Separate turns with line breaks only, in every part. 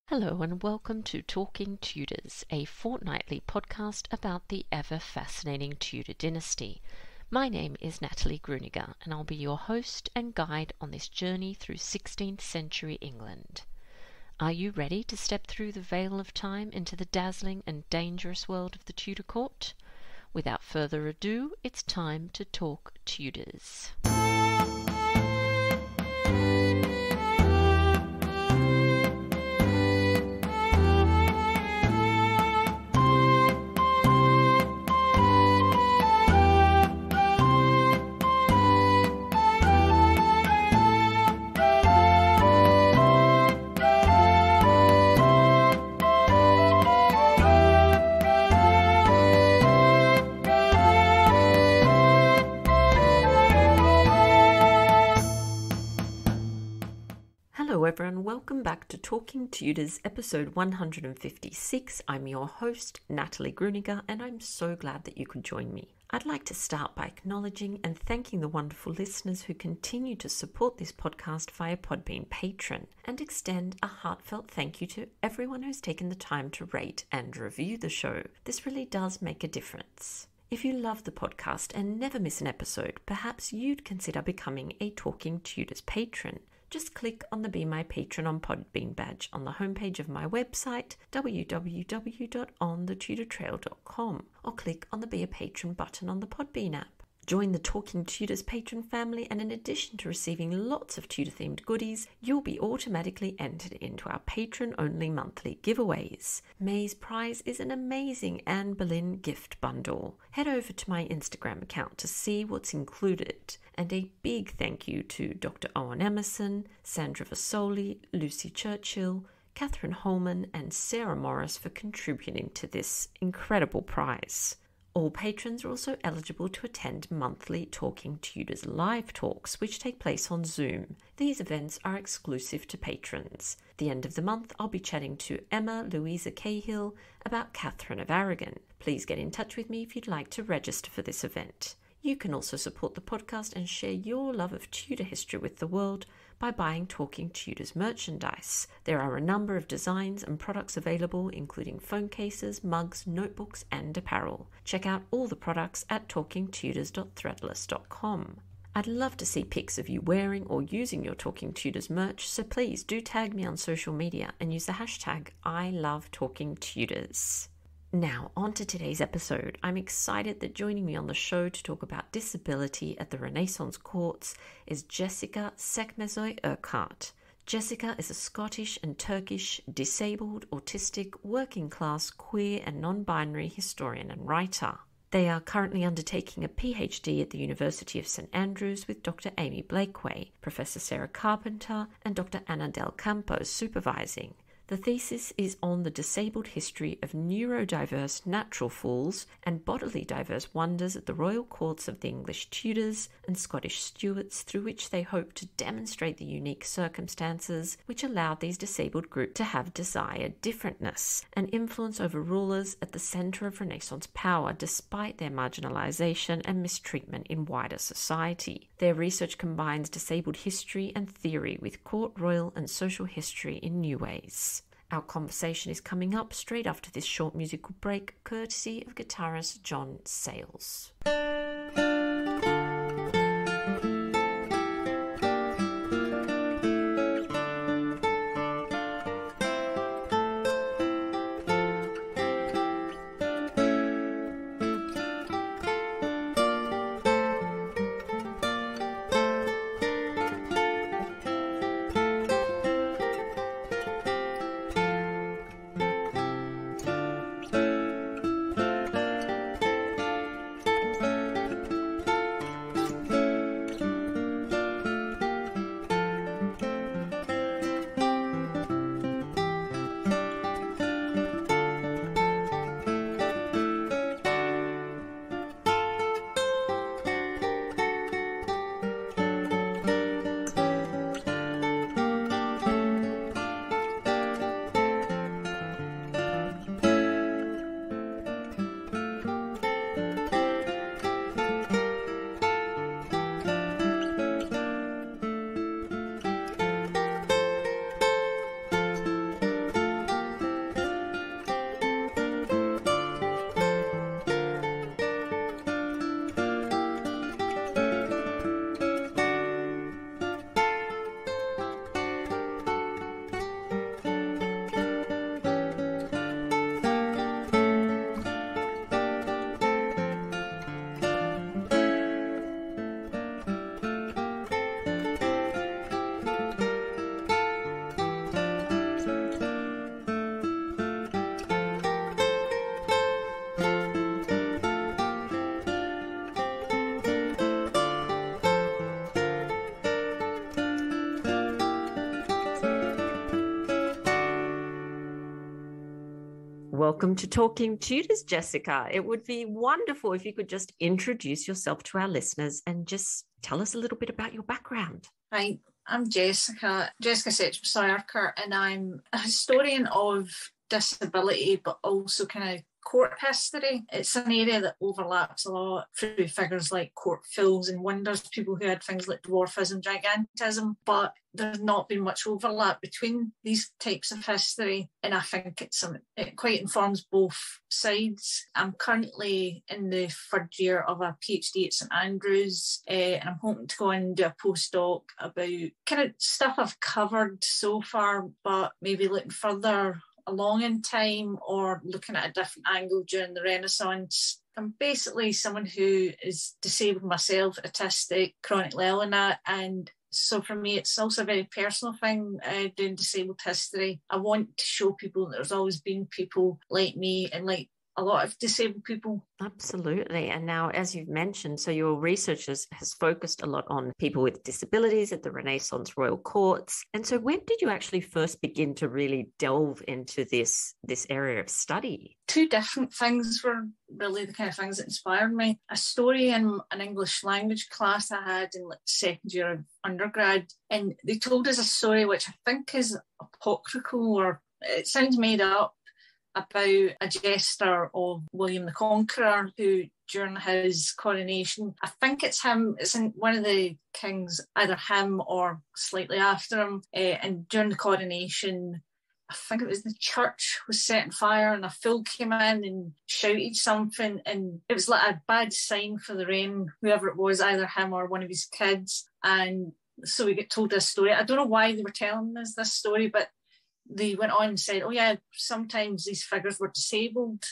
Hello and welcome to Talking Tudors, a fortnightly podcast about the ever-fascinating Tudor dynasty. My name is Natalie Grueninger and I'll be your host and guide on this journey through 16th century England. Are you ready to step through the veil of time into the dazzling and dangerous world of the Tudor court? Without further ado, it's time to talk Tudors. Hello everyone, welcome back to Talking Tudors episode 156. I'm your host, Natalie Grueninger, and I'm so glad that you could join me. I'd like to start by acknowledging and thanking the wonderful listeners who continue to support this podcast via Podbean Patron, and extend a heartfelt thank you to everyone who's taken the time to rate and review the show. This really does make a difference. If you love the podcast and never miss an episode, perhaps you'd consider becoming a Talking Tudors patron. Just click on the Be My Patron on Podbean badge on the homepage of my website, www.onthetudortrail.com, or click on the Be a Patron button on the Podbean app. Join the Talking Tudors patron family, and in addition to receiving lots of Tudor-themed goodies, you'll be automatically entered into our patron-only monthly giveaways. May's prize is an amazing Anne Boleyn gift bundle. Head over to my Instagram account to see what's included. And a big thank you to Dr. Owen Emerson, Sandra Vasoli, Lucy Churchill, Catherine Holman, and Sarah Morris for contributing to this incredible prize. All patrons are also eligible to attend monthly Talking Tudors live talks, which take place on Zoom. These events are exclusive to patrons. At the end of the month, I'll be chatting to Emma Louisa Cahill about Catherine of Aragon. Please get in touch with me if you'd like to register for this event. You can also support the podcast and share your love of Tudor history with the world by buying Talking Tudors merchandise. There are a number of designs and products available, including phone cases, mugs, notebooks, and apparel. Check out all the products at talkingtudors.threadless.com. I'd love to see pics of you wearing or using your Talking Tudors merch, so please do tag me on social media and use the hashtag #ILoveTalkingTudors. Now, on to today's episode. I'm excited that joining me on the show to talk about disability at the Renaissance Courts is Jessica Secmezsoy-Urquhart. Jessica is a Scottish and Turkish, disabled, autistic, working-class, queer and non-binary historian and writer. They are currently undertaking a PhD at the University of St Andrews with Dr. Amy Blakeway, Professor Sarah Carpenter, and Dr. Ana Del Campo supervising. The thesis is on the disabled history of neurodiverse natural fools and bodily diverse wonders at the royal courts of the English Tudors and Scottish Stuarts, through which they hope to demonstrate the unique circumstances which allowed these disabled groups to have desired differentness and influence over rulers at the centre of Renaissance power despite their marginalisation and mistreatment in wider society. Their research combines disabled history and theory with court, royal and social history in new ways. Our conversation is coming up straight after this short musical break, courtesy of guitarist Jon Sayles. Welcome to Talking Tudors, Jessica. It would be wonderful if you could just introduce yourself to our listeners and just tell us a little bit about your background.
Hi, I'm Jessica Secmezsoy-Urquhart, and I'm a historian of disability, but also kind of court history. It's an area that overlaps a lot through figures like court fools and wonders, people who had things like dwarfism, gigantism, but there's not been much overlap between these types of history, and I think it quite informs both sides. I'm currently in the third year of a PhD at St Andrews, and I'm hoping to go and do a postdoc about kind of stuff I've covered so far, but maybe looking further along in time or looking at a different angle during the Renaissance. I'm basically someone who is disabled myself, autistic, chronically ill and that, and so for me it's also a very personal thing doing disabled history. I want to show people that there's always been people like me and like a lot of disabled people.
Absolutely. And now, as you've mentioned, so your research has focused a lot on people with disabilities at the Renaissance Royal Courts. And so when did you actually first begin to really delve into this area of study?
Two different things were really the kind of things that inspired me. A story in an English language class I had in like second year of undergrad, and they told us a story which I think is apocryphal, or it sounds made up, about a jester of William the Conqueror who, during his coronation, I think it's him, it's in one of the kings, either him or slightly after him, and during the coronation, I think it was the church was set on fire and a fool came in and shouted something, and it was like a bad sign for the reign, whoever it was, either him or one of his kids. And so we get told this story. I don't know why they were telling us this story, but they went on and said, oh yeah, sometimes these figures were disabled.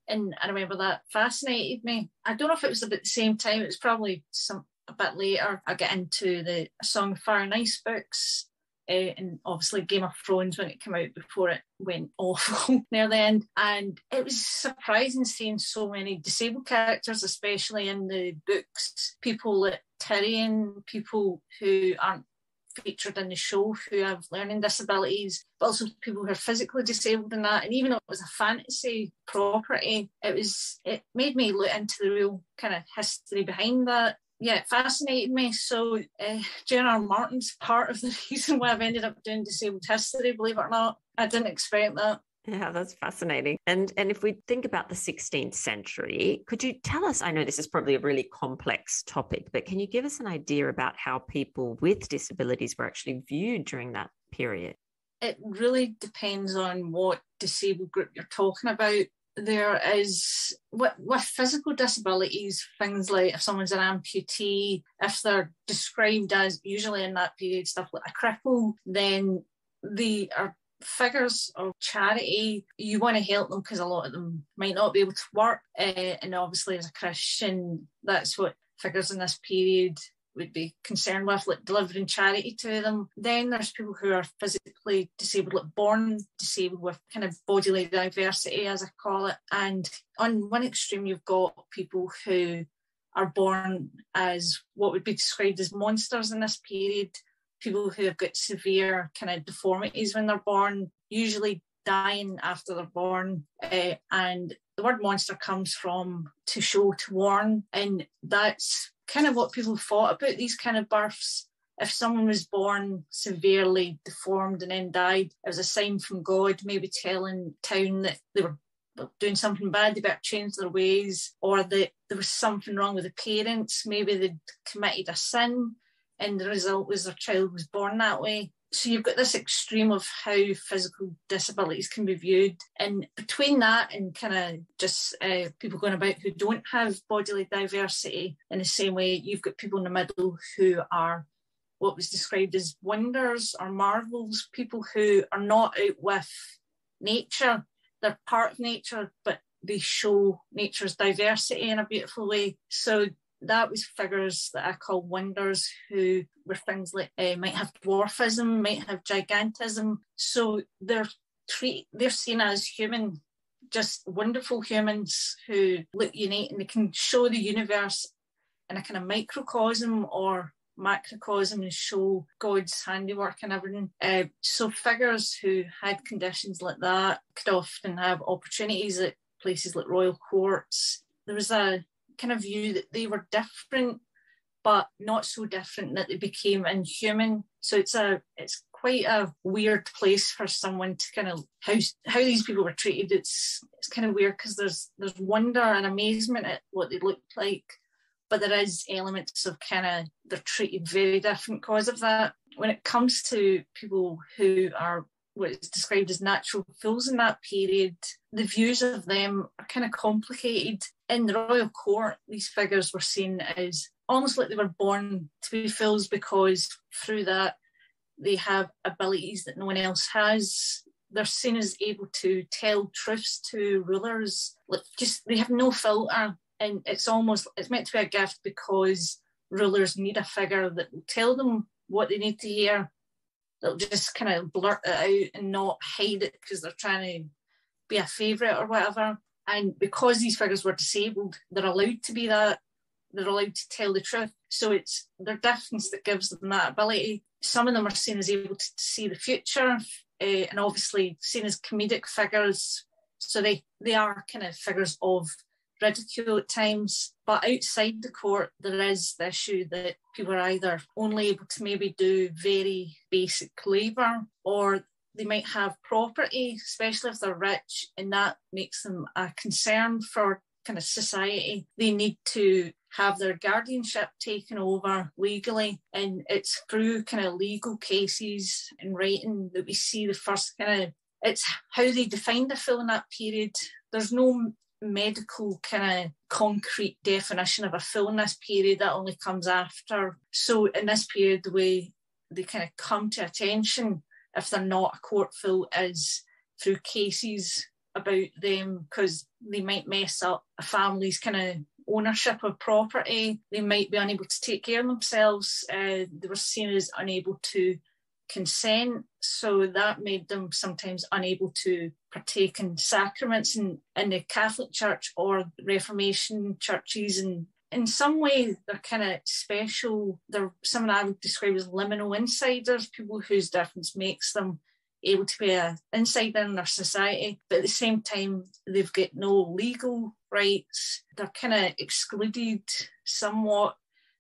And I remember that fascinated me. I don't know if it was about the same time, it was probably a bit later. I get into the Song of Fire and Ice books, and obviously Game of Thrones when it came out before it went awful near the end. And it was surprising seeing so many disabled characters, especially in the books. People like Tyrion, people who aren't featured in the show who have learning disabilities, but also people who are physically disabled and that. And even though it was a fantasy property, it made me look into the real kind of history behind that. Yeah, it fascinated me. So J.R.R. Martin's part of the reason why I've ended up doing disabled history, believe it or not. I didn't expect that.
Yeah, that's fascinating. And if we think about the 16th century, could you tell us, I know this is probably a really complex topic, but can you give us an idea about how people with disabilities were actually viewed during that period?
It really depends on what disabled group you're talking about. There is, with physical disabilities, things like if someone's an amputee, if they're described as, usually in that period, stuff like a cripple, then they are figures of charity. You want to help them because a lot of them might not be able to work, and obviously as a Christian, that's what figures in this period would be concerned with, like delivering charity to them. Then there's people who are physically disabled, like born disabled with kind of bodily diversity, as I call it. And on one extreme, you've got people who are born as what would be described as monsters in this period, people who have got severe kind of deformities when they're born, usually dying after they're born. And the word monster comes from to show, to warn. And that's kind of what people thought about these kind of births. If someone was born severely deformed and then died, it was a sign from God, maybe telling town that they were doing something bad, they better change their ways, or that there was something wrong with the parents, maybe they'd committed a sin, and the result was their child was born that way. So you've got this extreme of how physical disabilities can be viewed. And between that and kind of just people going about who don't have bodily diversity in the same way, you've got people in the middle who are what was described as wonders or marvels, people who are not out with nature. They're part of nature, but they show nature's diversity in a beautiful way. So that was figures that I call wonders, who were things like might have dwarfism, might have gigantism. So they're seen as human, just wonderful humans who look unique, and they can show the universe in a kind of microcosm or macrocosm and show God's handiwork and everything. So figures who had conditions like that could often have opportunities at places like royal courts. There was a kind of view that they were different, but not so different that they became inhuman. So it's quite a weird place for someone to kind of how these people were treated. It's kind of weird because there's wonder and amazement at what they looked like, but there is elements of kind of they're treated very different because of that. When it comes to people who are what is described as natural fools in that period, the views of them are kind of complicated. In the royal court, these figures were seen as almost like they were born to be fools because through that they have abilities that no one else has. They're seen as able to tell truths to rulers. Like they have no filter, and it's meant to be a gift because rulers need a figure that will tell them what they need to hear. They'll just kind of blurt it out and not hide it because they're trying to be a favourite or whatever. And because these figures were disabled, they're allowed to be that. They're allowed to tell the truth. So it's their difference that gives them that ability. Some of them are seen as able to see the future and obviously seen as comedic figures. So they are kind of figures of ridicule at times. But outside the court, there is the issue that people are either only able to maybe do very basic labour, or they might have property, especially if they're rich, and that makes them a concern for kind of society. They need to have their guardianship taken over legally, and it's through kind of legal cases and writing that we see the first kind of, it's how they defined a fool in that period. There's no medical kind of concrete definition of a fool in this period. That only comes after. So in this period, the way they kind of come to attention if they're not a court fool is through cases about them, because they might mess up a family's kind of ownership of property. They might be unable to take care of themselves. They were seen as unable to consent, so that made them sometimes unable to partake in sacraments in the Catholic Church or Reformation churches. And in some way, they're kind of special. They're someone I would describe as liminal insiders, people whose difference makes them able to be an insider in their society, but at the same time, they've got no legal rights. They're kind of excluded somewhat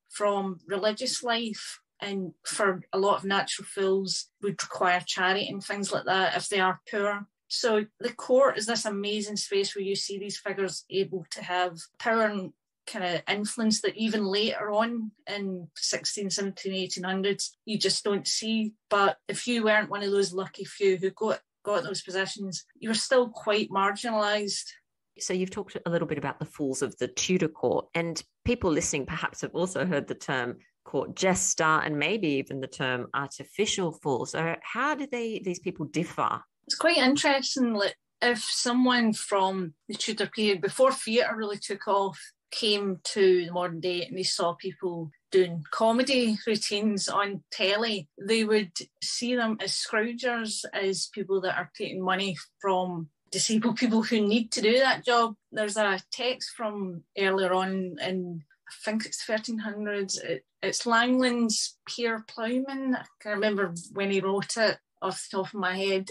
from religious life, and for a lot of natural fools would require charity and things like that if they are poor. So the court is this amazing space where you see these figures able to have power and kind of influence that even later on in 16, 17, 1800s, you just don't see. But if you weren't one of those lucky few who got those positions, you were still quite marginalised.
So you've talked a little bit about the fools of the Tudor court, and people listening perhaps have also heard the term court jester and maybe even the term artificial fool. So how do these people differ?
It's quite interesting. Like, if someone from the Tudor period, before theatre really took off, came to the modern day and they saw people doing comedy routines on telly, they would see them as scroungers, as people that are taking money from disabled people who need to do that job. There's a text from earlier on in, I think it's 1300s, it's Langland's Peer Plowman. I can't remember when he wrote it off the top of my head,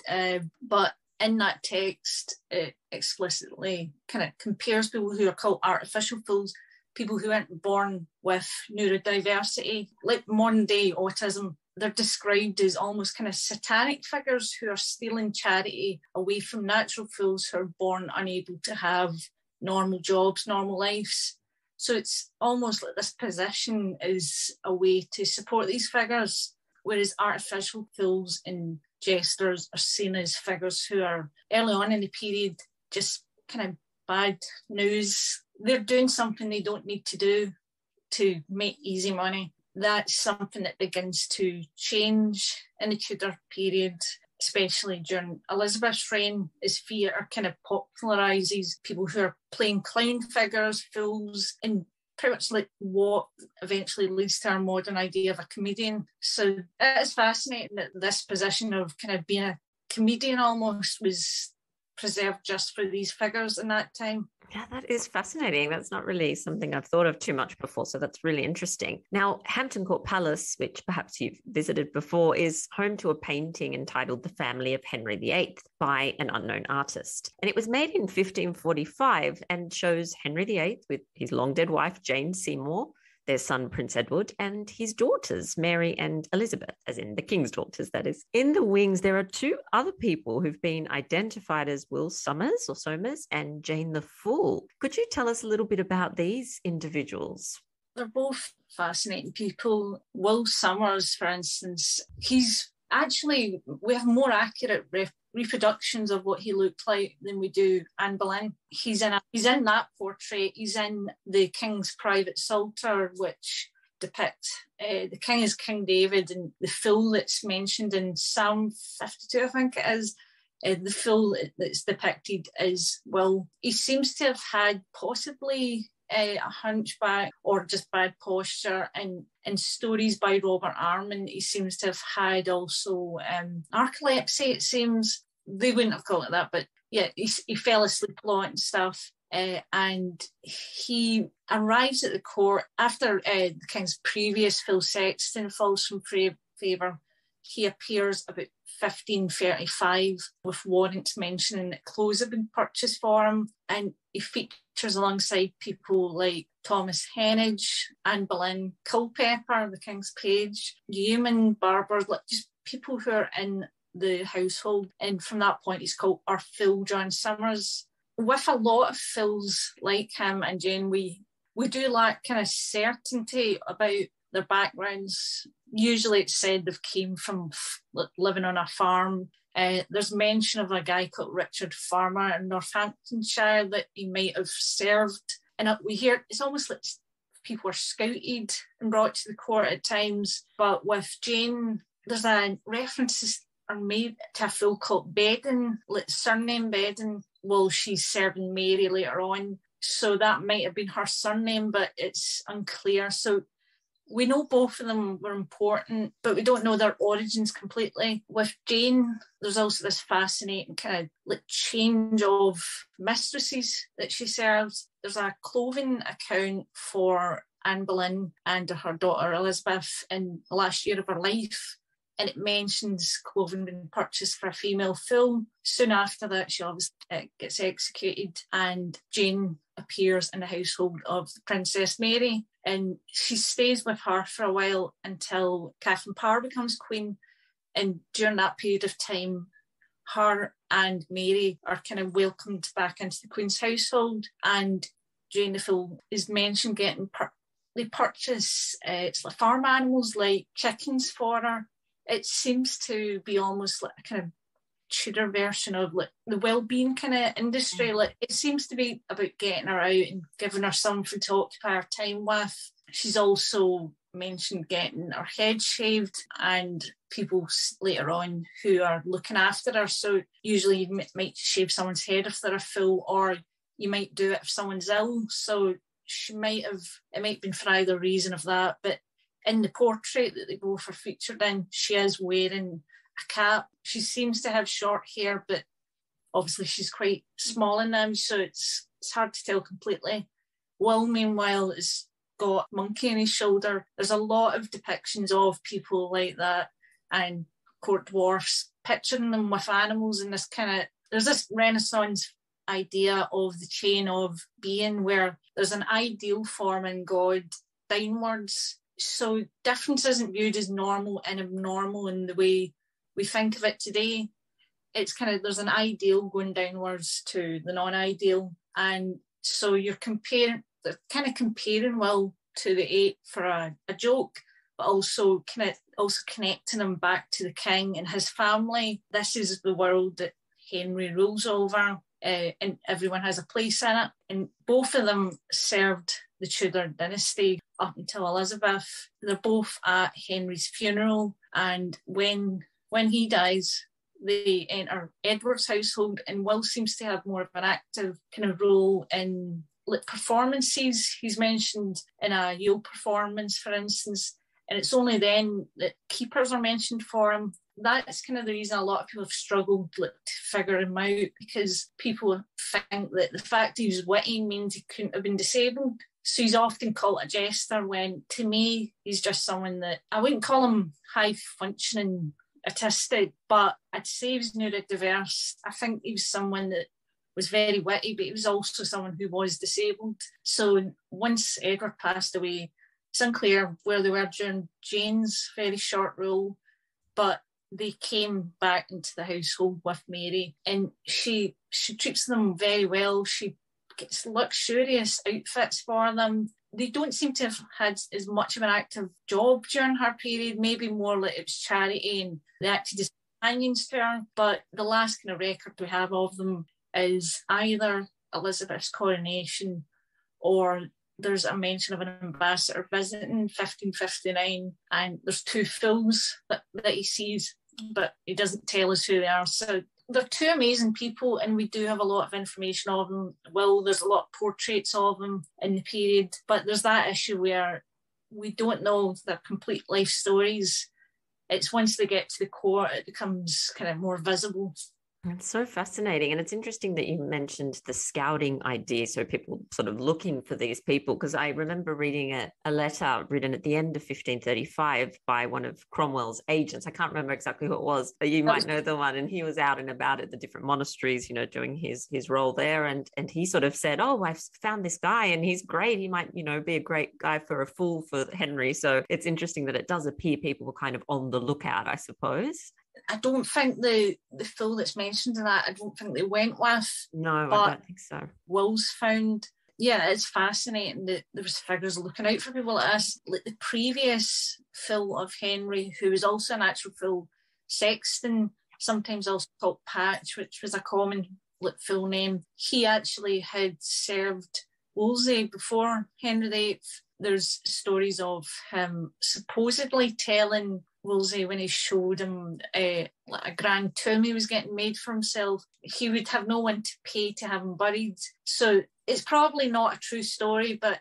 but in that text, it explicitly kind of compares people who are called artificial fools, people who aren't born with neurodiversity, like modern day autism. They're described as almost kind of satanic figures who are stealing charity away from natural fools who are born unable to have normal jobs, normal lives. So it's almost like this position is a way to support these figures, whereas artificial fools and jesters are seen as figures who are early on in the period just kind of bad news. They're doing something they don't need to do to make easy money. That's something that begins to change in the Tudor period, especially during Elizabeth's reign, as theatre kind of popularises people who are playing clown figures, fools, and pretty much like what eventually leads to our modern idea of a comedian. So it is fascinating that this position of kind of being a comedian almost was preserved just for these figures in that time.
Yeah, that is fascinating. That's not really something I've thought of too much before. So that's really interesting. Now, Hampton Court Palace, which perhaps you've visited before, is home to a painting entitled The Family of Henry VIII by an unknown artist. And it was made in 1545 and shows Henry VIII with his long dead wife, Jane Seymour, their son, Prince Edward, and his daughters, Mary and Elizabeth, as in the king's daughters, that is. In the wings, there are two other people who've been identified as Will Somers and Jane the Fool. Could you tell us a little bit about these individuals?
They're both fascinating people. Will Somers, for instance, he's actually, we have more accurate reproductions of what he looked like than we do Anne Boleyn. He's in that portrait. He's in the King's Private Psalter, which depicts the king as King David, and the fool that's mentioned in Psalm 52, I think it is. The fool that's depicted as Will. He seems to have had possibly a hunchback or just bad posture, and in stories by Robert Armand, he seems to have had also narcolepsy, it seems. They wouldn't have called it that, but yeah, he fell asleep a lot and stuff. And he arrives at the court after the king's previous Phil Sexton falls from favour. He appears about 1535 with warrants mentioning that clothes have been purchased for him, and he features alongside people like Thomas Heneage, Anne Boleyn, Culpeper, the king's page, Newman, Barber, like just people who are in the household. And from that point, he's called our Phil Jon Somers. With a lot of Phils like him and Jane, we do lack kind of certainty about their backgrounds. Usually it's said they've came from living on a farm. There's mention of a guy called Richard Farmer in Northamptonshire that he might have served. And we hear it's almost like people are scouted and brought to the court at times. But with Jane, there's a references are made to a fool called Bedden, like surname Bedden. Well, she's serving Mary later on. So that might have been her surname, but it's unclear. So we know both of them were important, but we don't know their origins completely. With Jane, there's also this fascinating kind of like change of mistresses that she serves. There's a clothing account for Anne Boleyn and her daughter Elizabeth in the last year of her life, and it mentions clothing being purchased for a female fool. Soon after that, she obviously gets executed, and Jane appears in the household of the Princess Mary, and she stays with her for a while until Catherine Parr becomes queen. And during that period of time, her and Mary are kind of welcomed back into the Queen's household, and Jane the Fool is mentioned getting they purchase it's like farm animals like chickens for her. It seems to be almost like a kind of Tudor version of like the well-being kind of industry. Like it seems to be about getting her out and giving her something to occupy her time with. She's also mentioned getting her head shaved, and people later on who are looking after her. So usually you might shave someone's head if they're a fool, or you might do it if someone's ill. So it might have been for either reason of that, but in the portrait that they both are featured in, she is wearing a cap. She seems to have short hair, but obviously she's quite small in them, so it's hard to tell completely. Will, meanwhile, has got a monkey on his shoulder. There's a lot of depictions of people like that and court dwarfs, picturing them with animals and this kind of... There's this Renaissance idea of the chain of being where there's an ideal form in God downwards. So difference isn't viewed as normal and abnormal in the way we think of it today. It's kind of, there's an ideal going downwards to the non-ideal. And so they're kind of comparing Will to the eight for a joke, but also connecting him back to the king and his family. This is the world that Henry rules over, and everyone has a place in it. And both of them served the Tudor dynasty up until Elizabeth. They're both at Henry's funeral, and when he dies, they enter Edward's household, and Will seems to have more of an active kind of role in performances. He's mentioned in a Yule performance, for instance, and it's only then that keepers are mentioned for him. that's kind of the reason a lot of people have struggled to figure him out, because people think that the fact he was witty means he couldn't have been disabled. So he's often called a jester, when to me, he's just someone that, I wouldn't call him high functioning autistic, but I'd say he was neurodiverse. I think he was someone that was very witty, but he was also someone who was disabled. So once Edward passed away, it's unclear where they were during Jane's very short rule, but they came back into the household with Mary, and she treats them very well. She gets luxurious outfits for them. They don't seem to have had as much of an active job during her period, maybe more like it was charity and they acted as companions to her. But the last kind of record we have of them is either Elizabeth's coronation, or there's a mention of an ambassador visiting 1559, and there's 2 fools that he sees, but he doesn't tell us who they are. So they're 2 amazing people, and we do have a lot of information of them. Well, there's a lot of portraits of them in the period, but there's that issue where we don't know their complete life stories. It's once they get to the court, it becomes kind of more visible.
It's so fascinating. And it's interesting that you mentioned the scouting idea. So people sort of looking for these people, because I remember reading a letter written at the end of 1535 by one of Cromwell's agents. I can't remember exactly who it was, but you might know the one. And he was out and about at the different monasteries, you know, doing his role there. And he sort of said, oh, I've found this guy and he's great. He might, you know, be a great guy for a fool for Henry. So it's interesting that it does appear people were kind of on the lookout, I suppose.
I don't think the fool that's mentioned in that, I don't think they went with.
No, I don't think so.
Wills found. Yeah, it's fascinating that there was figures looking out for people like this. Like the previous fool of Henry, who was also an actual fool, Sexton, sometimes also called Patch, which was a common full name. He actually had served Wolsey before Henry VIII. There's stories of him supposedly telling Wolsey, when he showed him a grand tomb he was getting made for himself, he would have no one to pay to have him buried. So it's probably not a true story, but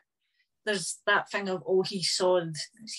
there's that thing of, oh, he saw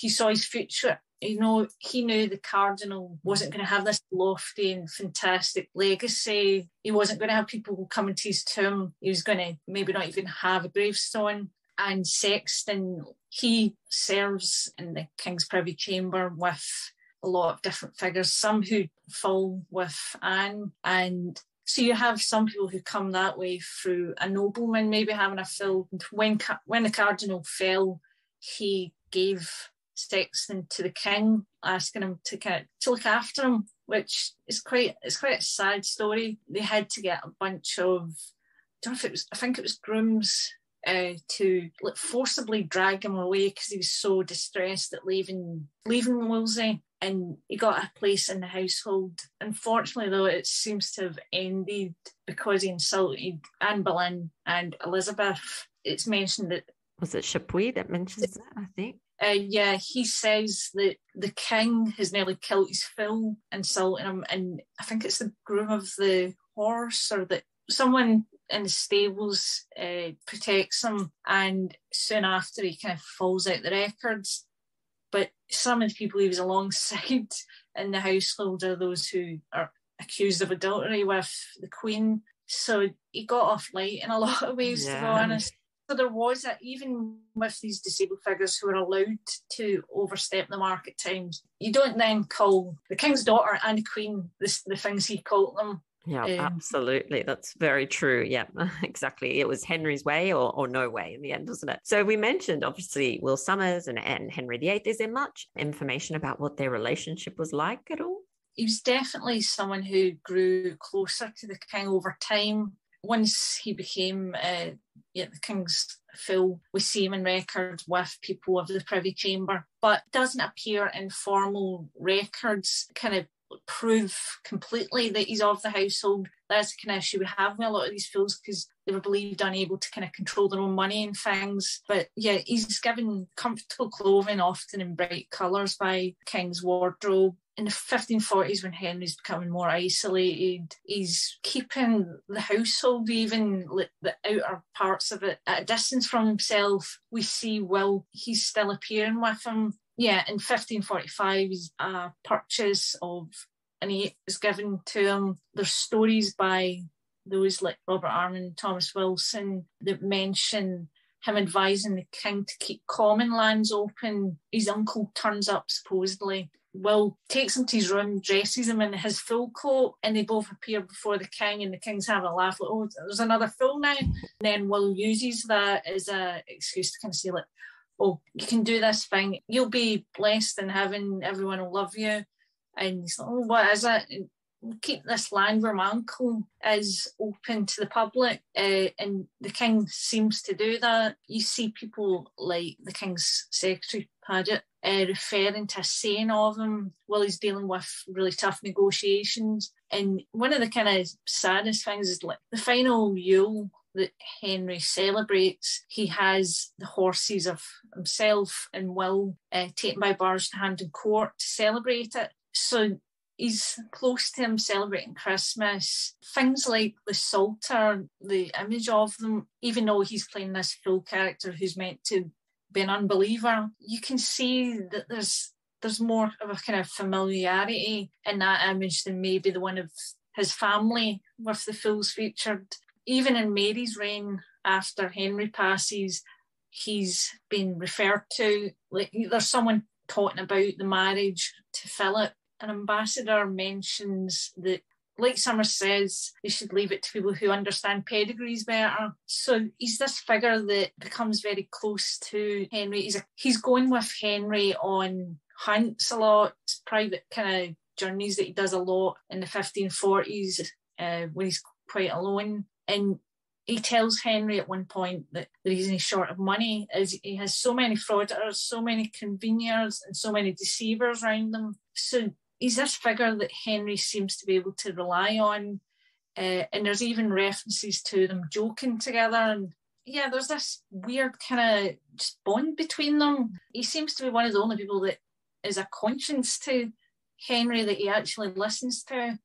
his future. You know, he knew the cardinal wasn't going to have this lofty and fantastic legacy. He wasn't going to have people coming to his tomb. He was going to maybe not even have a gravestone. And Sexton, he serves in the King's Privy Chamber with a lot of different figures, some who fall with Anne. And so you have some people who come that way through a nobleman maybe having a fill. When the cardinal fell, he gave Sexton to the king, asking him to look after him, which is quite a sad story. They had to get a bunch of, I think it was grooms, to forcibly drag him away because he was so distressed at leaving Wolsey, and he got a place in the household. Unfortunately, though, it seems to have ended because he insulted Anne Boleyn and Elizabeth. It's mentioned that...
Was it Chapuis that mentions that, I think?
Yeah, he says that the king has nearly killed his fool, insulting him, and I think it's the groom of the horse, or that someone in the stables protects him, and soon after he kind of falls out the records. But some of the people he was alongside in the household are those who are accused of adultery with the Queen. So he got off light in a lot of ways, to be honest. So there was even with these disabled figures who are allowed to overstep the mark at times, you don't then call the King's daughter and the Queen the things he called them.
Yeah, absolutely. That's very true. Yeah, exactly. It was Henry's way or no way in the end, wasn't it? So we mentioned, obviously, Will Somers and Henry VIII. Is there much information about what their relationship was like at all?
He was definitely someone who grew closer to the king over time. Once he became the king's fool, we see him in records with people of the Privy Chamber, but doesn't appear in formal records kind of prove completely that he's of the household. That's the kind of issue we have with a lot of these fools, because they were believed unable to kind of control their own money and things. But yeah, he's given comfortable clothing, often in bright colours, by King's wardrobe. In the 1540s, when Henry's becoming more isolated, he's keeping the household, even the outer parts of it, at a distance from himself. We see Will, he's still appearing with him. Yeah, in 1545, a purchase of and he is given to him. There's stories by those like Robert Armin and Thomas Wilson that mention him advising the king to keep common lands open. His uncle turns up supposedly. Will takes him to his room, dresses him in his full coat, and they both appear before the king, and the king's having a laugh, like, oh, there's another fool now. And then Will uses that as an excuse to kind of say, like, oh, you can do this thing, you'll be blessed in heaven, everyone will love you. And he's like, oh, what is it? And keep this land where my uncle is open to the public, and the king seems to do that. You see people like the king's secretary Paget referring to a saying of him while he's dealing with really tough negotiations. And one of the kind of saddest things is like the final Yule that Henry celebrates, he has the horses of himself and Will taken by barge to Hampton Court to celebrate it. So he's close to him celebrating Christmas. Things like the Psalter, the image of them, even though he's playing this full character who's meant to be an unbeliever, you can see that there's more of a kind of familiarity in that image than maybe the one of his family with the fools featured. Even in Mary's reign, after Henry passes, he's been referred to. Like, there's someone talking about the marriage to Philip. An ambassador mentions that, like Summers says, they should leave it to people who understand pedigrees better. So he's this figure that becomes very close to Henry. He's going with Henry on hunts a lot, private kind of journeys that he does a lot in the 1540s when he's quite alone. And he tells Henry at one point that the reason he's short of money is he has so many frauditors, so many conveners, and so many deceivers around them. So he's this figure that Henry seems to be able to rely on. And there's even references to them joking together. And yeah, there's this weird kind of just bond between them. He seems to be one of the only people that is a conscience to Henry that he actually listens to.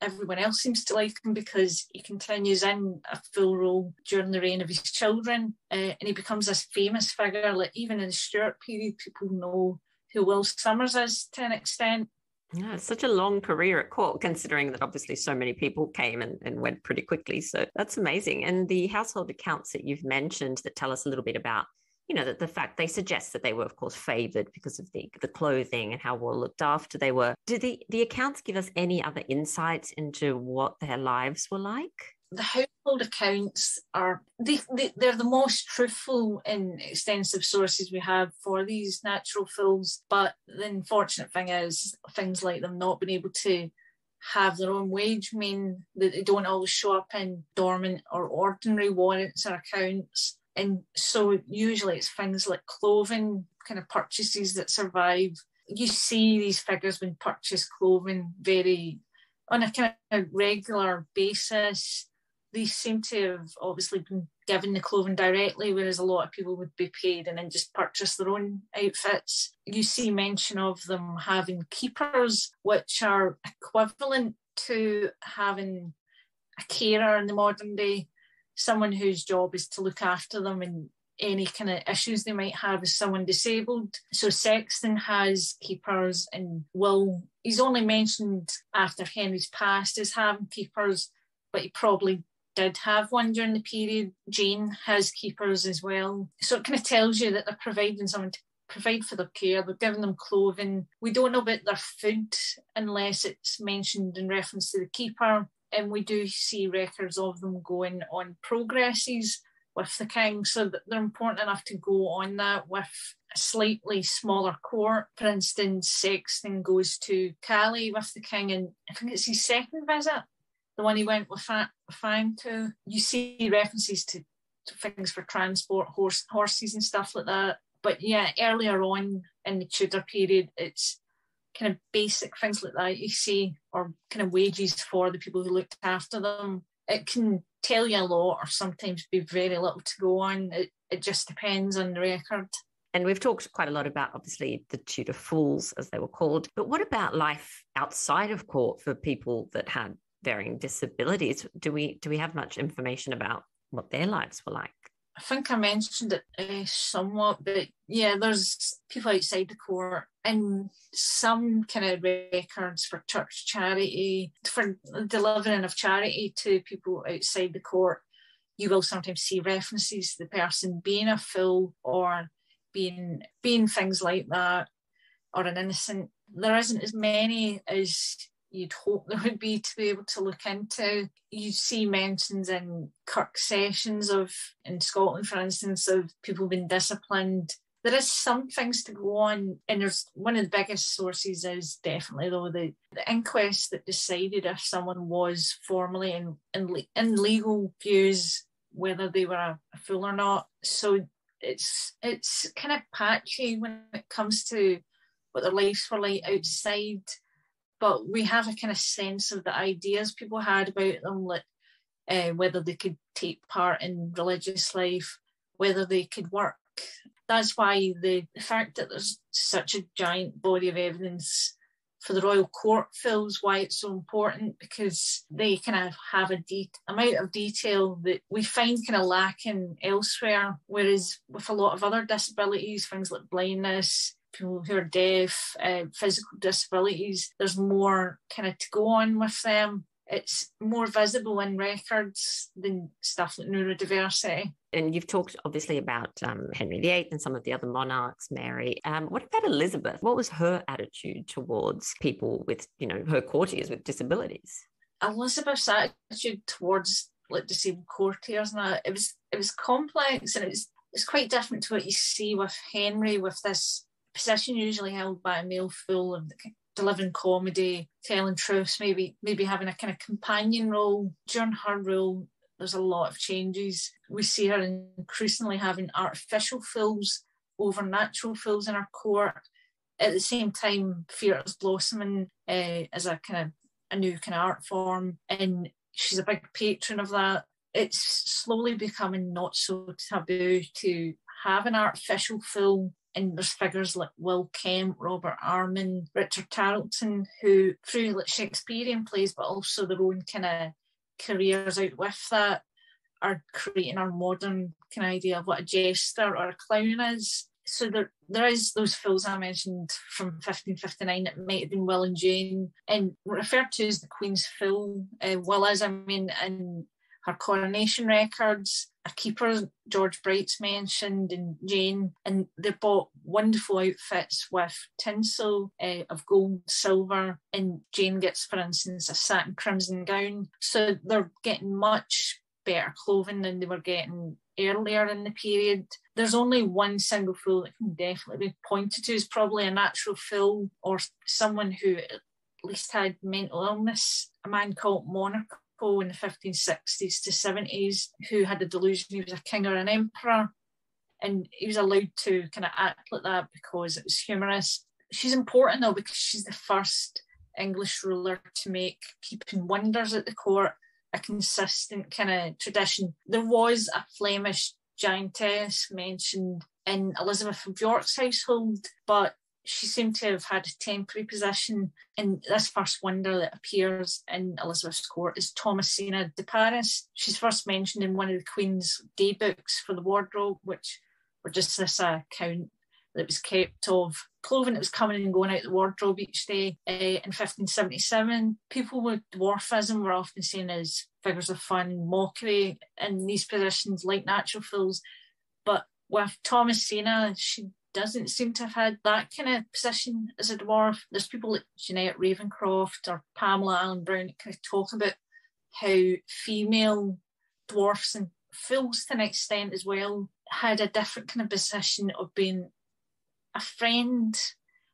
Everyone else seems to like him because he continues in a full role during the reign of his children, and he becomes this famous figure. Like, even in the Stuart period, people know who Will Somers is to an extent.
Yeah, it's such a long career at court, considering that obviously so many people came and went pretty quickly. So that's amazing. And the household accounts that you've mentioned that tell us a little bit about, you know, that the fact they suggest that they were, of course, favoured because of the clothing and how well looked after they were. Do the accounts give us any other insights into what their lives were like?
The household accounts are, they're the most truthful and extensive sources we have for these natural fools. But the unfortunate thing is things like them not being able to have their own wage mean that they don't always show up in dormant or ordinary warrants or accounts. And so usually it's things like clothing, kind of purchases that survive. You see these figures when purchase clothing very on a kind of regular basis. They seem to have obviously been given the clothing directly, whereas a lot of people would be paid and then just purchase their own outfits. You see mention of them having keepers, which are equivalent to having a carer in the modern day, someone whose job is to look after them and any kind of issues they might have as someone disabled. So Sexton has keepers, and Will, he's only mentioned after Henry's passed as having keepers, but he probably did have one during the period. Jane has keepers as well. So it kind of tells you that they're providing someone to provide for their care. They're giving them clothing. We don't know about their food unless it's mentioned in reference to the keeper. And we do see records of them going on progresses with the king, so that they're important enough to go on that with a slightly smaller court. For instance, Sexton goes to Calais with the king, and I think it's his second visit, the one he went with Fang to. You see references to things for transport, horses and stuff like that. But yeah, earlier on in the Tudor period, it's kind of basic things like that you see, or kind of wages for the people who looked after them. It can tell you a lot or sometimes be very little to go on. It just depends on the record.
And we've talked quite a lot about, obviously, the Tudor fools, as they were called. But what about life outside of court for people that had varying disabilities? Do we have much information about what their lives were like?
I think I mentioned it somewhat, but yeah, there's people outside the court and some kind of records for church charity, for delivering of charity to people outside the court. You will sometimes see references to the person being a fool or being things like that, or an innocent. There isn't as many as you'd hope there would be to be able to look into. You see mentions in Kirk sessions in Scotland, for instance, of people being disciplined. There is some things to go on, and there's one of the biggest sources is definitely, though, the inquest that decided if someone was formally in legal views whether they were a fool or not. So it's kind of patchy when it comes to what their lives were like outside. But we have a kind of sense of the ideas people had about them, like whether they could take part in religious life, whether they could work. That's why the fact that there's such a giant body of evidence for the Royal Court fills why it's so important, because they kind of have a amount of detail that we find kind of lacking elsewhere. Whereas with a lot of other disabilities, things like blindness, people who are deaf, physical disabilities, there's more kind of to go on with them. It's more visible in records than stuff like neurodiversity.
And you've talked obviously about Henry VIII and some of the other monarchs, Mary. What about Elizabeth? What was her attitude towards people with, her courtiers with disabilities?
Elizabeth's attitude towards disabled courtiers, and it was complex, and it's quite different to what you see with Henry, with this position usually held by a male fool of delivering comedy, telling truths, maybe having a kind of companion role. During her rule, there's a lot of changes. We see her increasingly having artificial fools over natural fools in her court. At the same time, theatre's blossoming as a new kind of art form, and she's a big patron of that. It's slowly becoming not so taboo to have an artificial fool. And there's figures like Will Kemp, Robert Armin, Richard Tarleton, who through Shakespearean plays, but also their own kind of careers out with that, are creating our modern kind of idea of what a jester or a clown is. So there is those fools I mentioned from 1559 that might have been Will and Jane, and referred to as the Queen's fool. Will is, in her coronation records. A keeper, George Bright's mentioned, and Jane, and they bought wonderful outfits with tinsel of gold, silver, and Jane gets, for instance, a satin crimson gown. So they're getting much better clothing than they were getting earlier in the period. There's only one single fool that can definitely be pointed to as probably a natural fool, or someone who at least had mental illness, a man called Monaco in the 1560s to 70s, who had the delusion he was a king or an emperor, and he was allowed to kind of act like that because it was humorous. She's important though, because she's the first English ruler to make keeping wonders at the court a consistent kind of tradition. There was a Flemish giantess mentioned in Elizabeth of York's household, but she seemed to have had a temporary position. And this first wonder that appears in Elizabeth's court is Thomasina de Paris. She's first mentioned in one of the Queen's day books for the wardrobe, which were just this account that was kept of clothing that was coming and going out the wardrobe each day. In 1577, people with dwarfism were often seen as figures of fun, mockery in these positions like natural fools. But with Thomasina, she doesn't seem to have had that kind of position as a dwarf. There's people like Jeanette Ravencroft or Pamela Allen Brown that kind of talk about how female dwarfs and fools to an extent as well had a different kind of position of being a friend,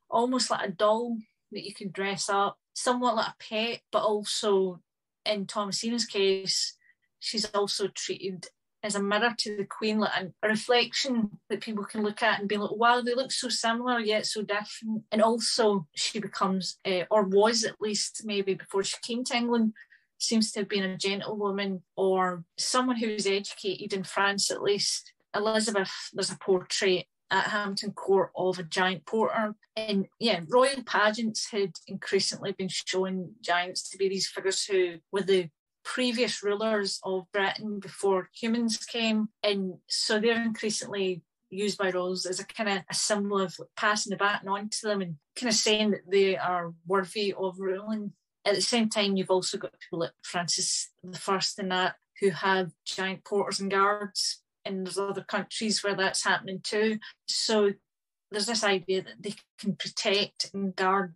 almost like a doll that you could dress up, somewhat like a pet, but also in Thomasina's case, she's also treated as a mirror to the Queen, like a reflection that people can look at and be like, wow, they look so similar yet so different. And also she becomes, or was at least maybe before she came to England, seems to have been a gentlewoman or someone who was educated in France at least. Elizabeth, there's a portrait at Hampton Court of a giant porter. And yeah, royal pageants had increasingly been showing giants to be these figures who, with the previous rulers of Britain before humans came. And so they're increasingly used by royals as a kind of a symbol of passing the baton on to them and kind of saying that they are worthy of ruling. At the same time, you've also got people like Francis I and that who have giant porters and guards, and there's other countries where that's happening too. So there's this idea that they can protect and guard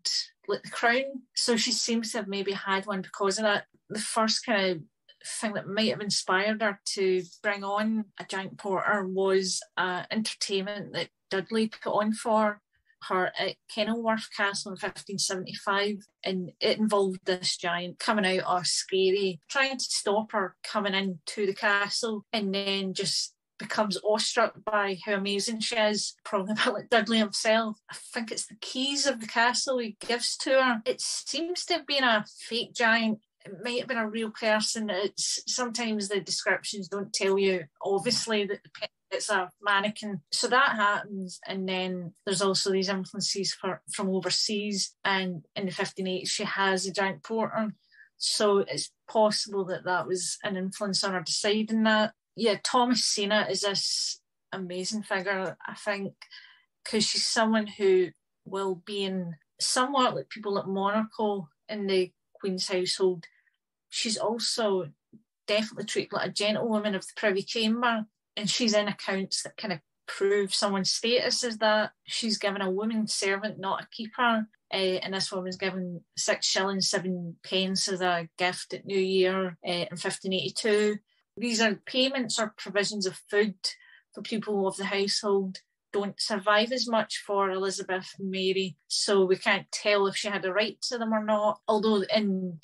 like the crown. So she seems to have maybe had one because of that. The first kind of thing that might have inspired her to bring on a giant porter was an entertainment that Dudley put on for her at Kenilworth Castle in 1575, and it involved this giant coming out all scary, trying to stop her coming into the castle, and then just becomes awestruck by how amazing she is, probably a bit like Dudley himself. I think it's the keys of the castle he gives to her. It seems to have been a fake giant. It might have been a real person. It's sometimes the descriptions don't tell you, obviously, that it's a mannequin. So that happens, and then there's also these influences from overseas, and in the 1580s she has a giant porter. So it's possible that that was an influence on her deciding that. Yeah, Thomasina is this amazing figure, I think, because she's someone who will be in somewhat like people like Monaco in the Queen's household. She's also definitely treated like a gentlewoman of the Privy Chamber, and she's in accounts that kind of prove someone's status as that. She's given a woman servant, not a keeper, and this woman's given 6 shillings 7 pence as a gift at New Year in 1582. These are payments or provisions of food for people of the household. Don't survive as much for Elizabeth and Mary, so we can't tell if she had a right to them or not. Although in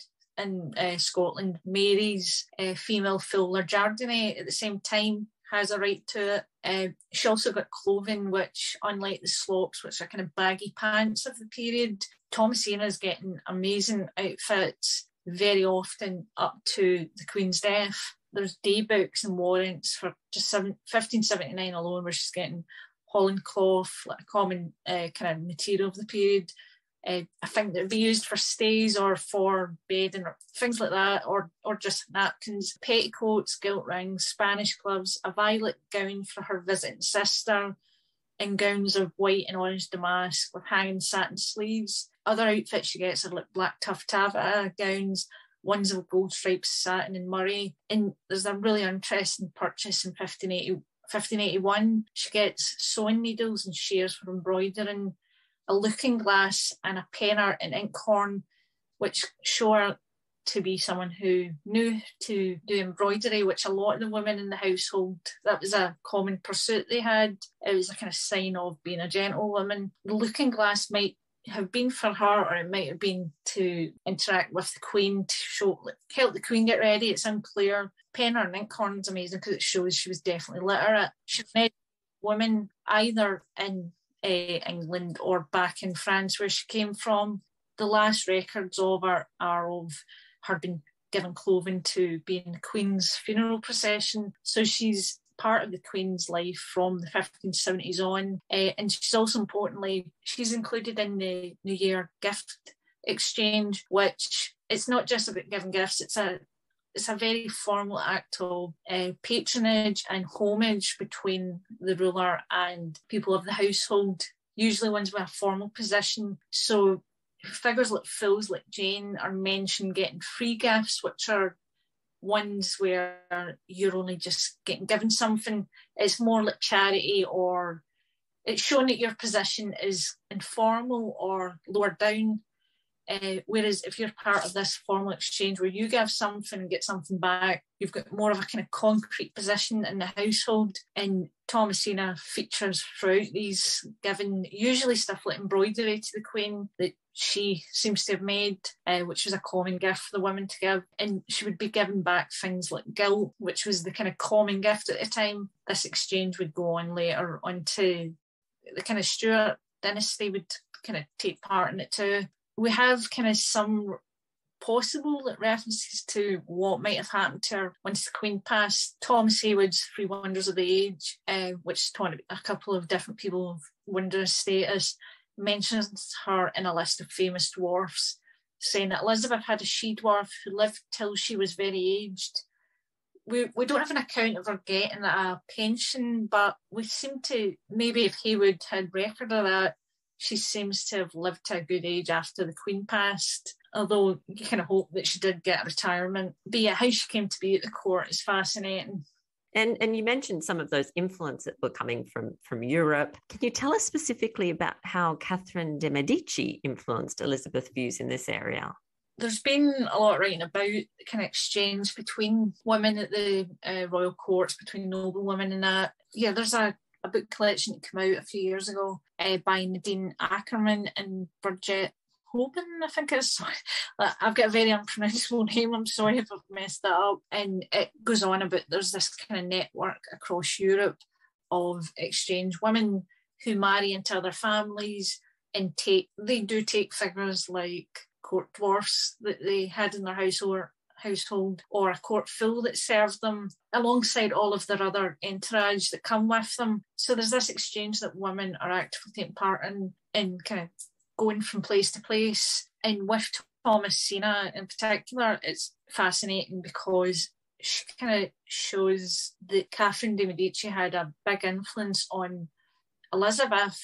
Scotland, Mary's female fool or Jardinay at the same time has a right to it. She also got clothing, which, unlike the slops, which are kind of baggy pants of the period, Thomasina's getting amazing outfits very often up to the Queen's death. There's day books and warrants for just 1579 alone, where she's getting holland cloth, like a common kind of material of the period. I think that would be used for stays or for bedding or things like that, or just napkins, petticoats, gilt rings, Spanish gloves, a violet gown for her visiting sister, and gowns of white and orange damask with hanging satin sleeves. Other outfits she gets are like black tuft taffeta gowns, ones of gold striped satin and murrey. And there's a really interesting purchase in 1581. She gets sewing needles and shears for embroidering, a looking glass and a penner and inkhorn, which show her to be someone who knew to do embroidery, which a lot of the women in the household, that was a common pursuit they had. It was a kind of sign of being a gentlewoman. The looking glass might have been for her, or it might have been to interact with the Queen, to show, help the Queen get ready. It's unclear. Penner and inkhorn's amazing because it shows she was definitely literate. She met women either in England or back in France where she came from. The last records of her are of her being given clothing to be in the Queen's funeral procession. So she's part of the Queen's life from the 1570s on. And she's also, importantly, she's included in the New Year gift exchange, which it's not just about giving gifts, it's a very formal act of patronage and homage between the ruler and people of the household, usually ones with a formal position. So figures like fools like Jane are mentioned getting free gifts, which are ones where you're only just getting given something. It's more like charity, or it's showing that your position is informal or lower down. Whereas if you're part of this formal exchange where you give something and get something back, you've got more of a kind of concrete position in the household. And Thomasina features throughout these, giving usually stuff like embroidery to the Queen that she seems to have made, which was a common gift for the women to give. And she would be given back things like gilt, which was the kind of common gift at the time. This exchange would go on later onto the kind of Stuart dynasty would kind of take part in it too. We have kind of some possible references to what might have happened to her once the Queen passed. Thomas Heywood's Three Wonders of the Age, which taught a couple of different people of wondrous status, mentions her in a list of famous dwarfs. saying that Elizabeth had a she-dwarf who lived till she was very aged. We don't have an account of her getting a pension, but we seem to, maybe if Heywood had record of that, she seems to have lived to a good age after the Queen passed, although you kind of hope that she did get a retirement. But yeah, how she came to be at the court is fascinating.
And you mentioned some of those influences that were coming from Europe. Can you tell us specifically about how Catherine de' Medici influenced Elizabeth's views in this area?
There's been a lot writing about the kind of exchange between women at the royal courts, between noblewomen and that. Yeah, there's a book collection that came out a few years ago by Nadine Ackerman and Bridget Hoban, I think it is. I've got a very unpronounceable name, I'm sorry if I've messed that up. And it goes on about there's this kind of network across Europe of exchange women who marry into other families and take figures like court dwarfs that they had in their household or a court fool that served them alongside all of their other entourage that come with them. So there's this exchange that women are actively taking part in kind of going from place to place. And with Thomasina in particular, it's fascinating because she kind of shows that Catherine de' Medici had a big influence on Elizabeth,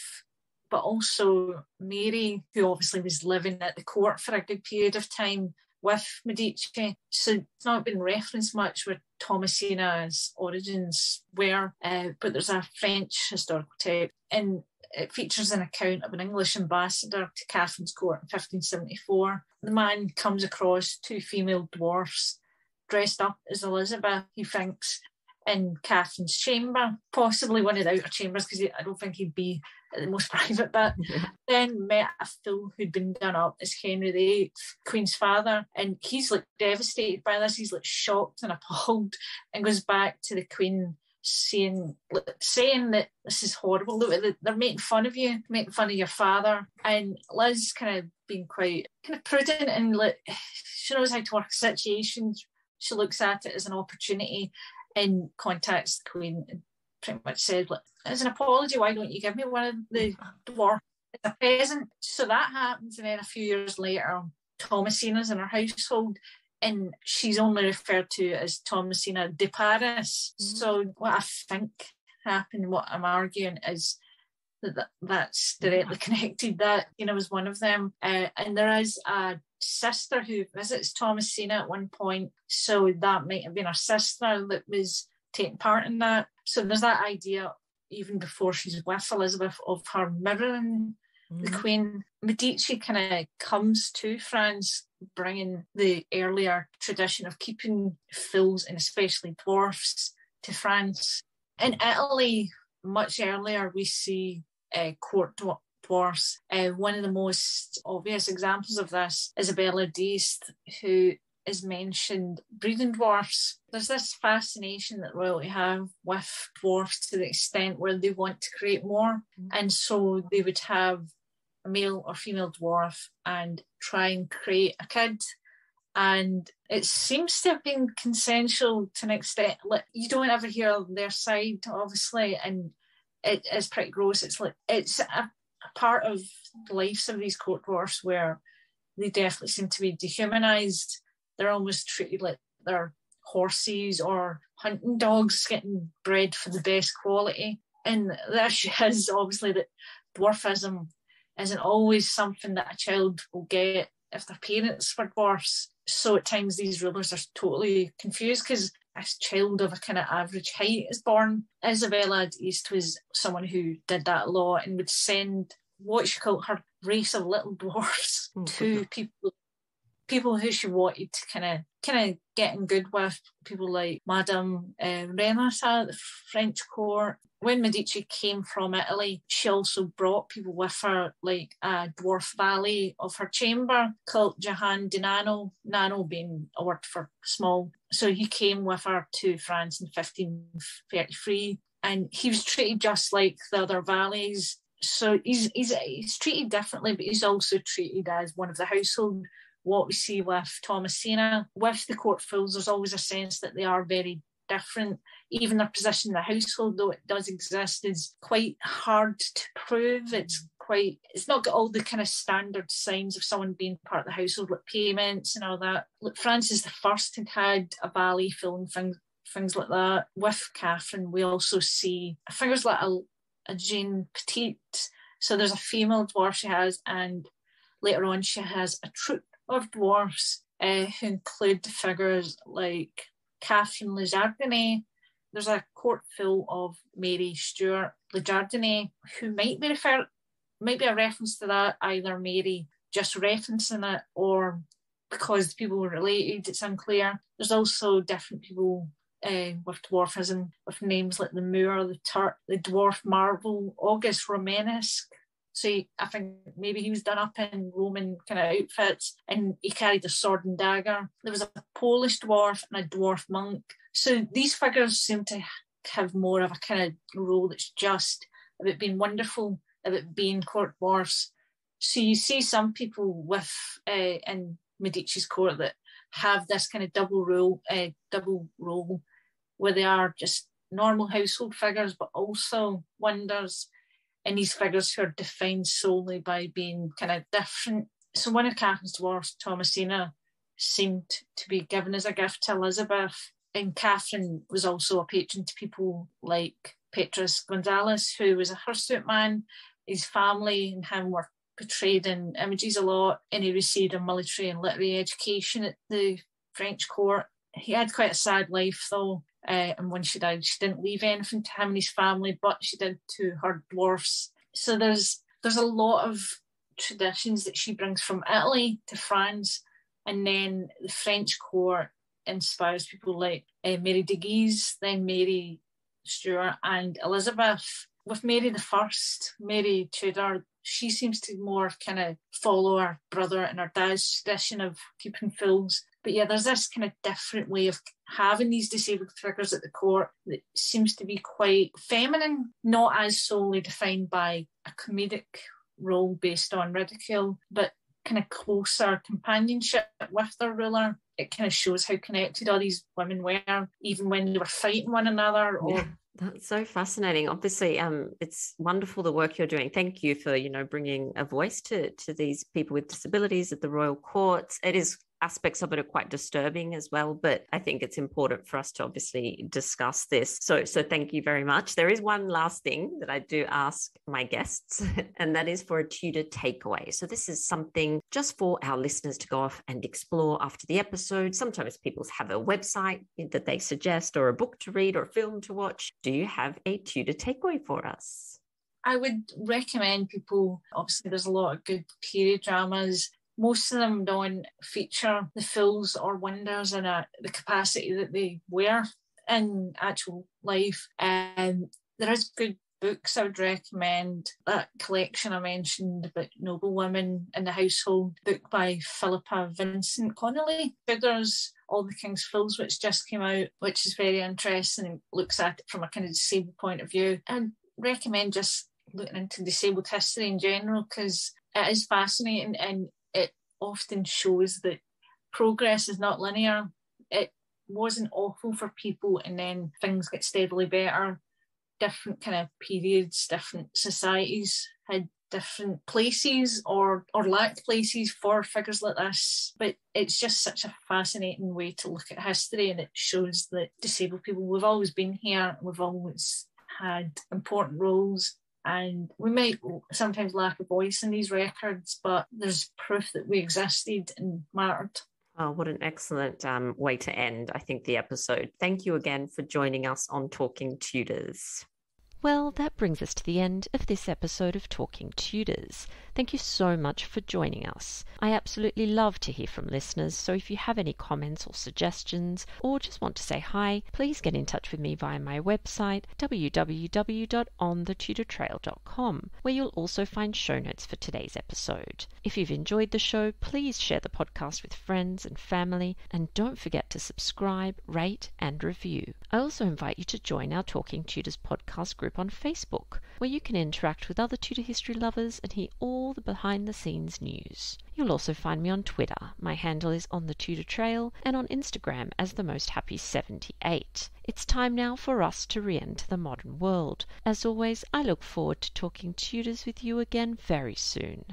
but also Mary, who obviously was living at the court for a good period of time with Medici. So it's not been referenced much where Thomasina's origins were, but there's a French historical text, and it features an account of an English ambassador to Catherine's court in 1574. The man comes across two female dwarfs dressed up as Elizabeth, he thinks, in Catherine's chamber, possibly one of the outer chambers, because I don't think he'd be at the most private bit. Yeah. Then met a fool who'd been done up as Henry VIII, Queen's father, and he's like devastated by this. He's like shocked and appalled, and goes back to the Queen saying that this is horrible. Look, they're making fun of you, making fun of your father. And Liz kind of being quite kind of prudent and like she knows how to work situations. She looks at it as an opportunity and contacts the Queen and pretty much said, like, as an apology, why don't you give me one of the dwarfs as a present? So that happens, and then a few years later, Thomasina's in her household, and she's only referred to as Thomasina de Paris. Mm-hmm. So what I think happened, what I'm arguing is that's directly connected. That, was one of them. And there is a sister who visits Thomasina at one point, so that might have been her sister that was taking part in that. So there's that idea, even before she's with Elizabeth, of her mirroring the Queen. Medici kind of comes to France, bringing the earlier tradition of keeping fools and especially dwarfs to France. In Italy, much earlier, we see court dwarfs. One of the most obvious examples of this is Isabella d'Este, who is mentioned breeding dwarfs. There's this fascination that royalty have with dwarfs to the extent where they want to create more. And so they would have a male or female dwarf and try and create a kid. And it seems to have been consensual to an extent. Like, you don't ever hear their side, obviously, and it is pretty gross. It's a part of the lives of these court dwarfs where they definitely seem to be dehumanised. They're almost treated like they're horses or hunting dogs getting bred for the best quality. And the issue is obviously that dwarfism isn't always something that a child will get if their parents were dwarfs. So at times these rulers are totally confused because a child of a kind of average height is born. Isabella d'Este was someone who did that a lot and would send what she called her race of little dwarfs to people who she wanted to kind of get in good with, people like Madame Renaissance at the French court. When Medici came from Italy, she also brought people with her, like a dwarf valet of her chamber called Johann de Nano, Nano being a word for small. So he came with her to France in 1533, and he was treated just like the other valets. So he's treated differently, but he's also treated as one of the household. What we see with Thomasina, with the court fools, there's always a sense that they are very different. Even their position in the household, though it does exist, is quite hard to prove. It's it's not got all the kind of standard signs of someone being part of the household, like payments and all that. Like Francis I had a valet filling things like that. With Catherine, we also see figures like a Jane Petite. So there's a female dwarf she has, and later on she has a troupe of dwarfs who include figures like Catherine Le Jardinier. There's a court full of Mary Stuart Le Jardinier, who might be a reference to that, either Mary just referencing it or because the people were related, it's unclear. There's also different people with dwarfism, with names like the Moor, the Turk, the Dwarf Marvel, August Romanesque. So I think maybe he was done up in Roman kind of outfits, and he carried a sword and dagger. There was a Polish dwarf and a dwarf monk. So these figures seem to have more of a kind of role that's just about being wonderful, about being court dwarfs. So you see some people with in Medici's court that have this kind of double role where they are just normal household figures, but also wonders. And these figures who are defined solely by being kind of different. So one of Catherine's dwarfs, Thomasina, seemed to be given as a gift to Elizabeth. And Catherine was also a patron to people like Petrus Gonzalez, who was a hirsute man. His family and him were portrayed in images a lot, and he received a military and literary education at the French court. He had quite a sad life, though. And when she died, she didn't leave anything to him and his family, but she did to her dwarfs. So there's a lot of traditions that she brings from Italy to France, and then the French court inspires people like Mary de Guise, then Mary Stuart and Elizabeth. With Mary I, Mary Tudor, she seems to more kind of follow her brother and her dad's tradition of keeping fools. But yeah, there's this kind of different way of having these disabled figures at the court that seems to be quite feminine, not as solely defined by a comedic role based on ridicule, but kind of closer companionship with their ruler. It kind of shows how connected all these women were, even when they were fighting one another. Or
that's so fascinating. Obviously, it's wonderful the work you're doing. Thank you for, bringing a voice to these people with disabilities at the royal courts. It is aspects of it are quite disturbing as well, but I think it's important for us to obviously discuss this. So thank you very much. There is one last thing that I do ask my guests, and that is for a Tudor takeaway. So this is something just for our listeners to go off and explore after the episode. Sometimes people have a website that they suggest, or a book to read, or a film to watch. Do you have a Tudor takeaway for us?
I would recommend people, obviously there's a lot of good period dramas. Most of them don't feature the fools or wonders in the capacity that they were in actual life. There is good books I would recommend. That collection I mentioned about noblewomen in the household, book by Philippa Vincent Connolly. Tudors, All the King's Fools, which just came out, which is very interesting and looks at it from a kind of disabled point of view. I'd recommend just looking into disabled history in general, because it is fascinating and it often shows that progress is not linear. It wasn't awful for people and then things get steadily better. Different kind of periods, different societies had different places or lacked places for figures like this. But it's just such a fascinating way to look at history, and it shows that disabled people, we've always been here, we've always had important roles, and we might sometimes lack a voice in these records, but there's proof that we existed and mattered.
Oh, what an excellent way to end, I think, the episode. Thank you again for joining us on Talking Tudors. Well, that brings us to the end of this episode of Talking Tudors. Thank you so much for joining us. I absolutely love to hear from listeners, so if you have any comments or suggestions, or just want to say hi, please get in touch with me via my website, www.onthetudortrail.com, where you'll also find show notes for today's episode. If you've enjoyed the show, please share the podcast with friends and family, and don't forget to subscribe, rate, and review. I also invite you to join our Talking Tudors podcast group on Facebook, where you can interact with other Tudor history lovers and hear all all the behind-the-scenes news. You'll also find me on Twitter. My handle is On the Tudor Trail, and on Instagram as The Most Happy 78. It's time now for us to re-enter the modern world. As always, I look forward to talking Tudors with you again very soon.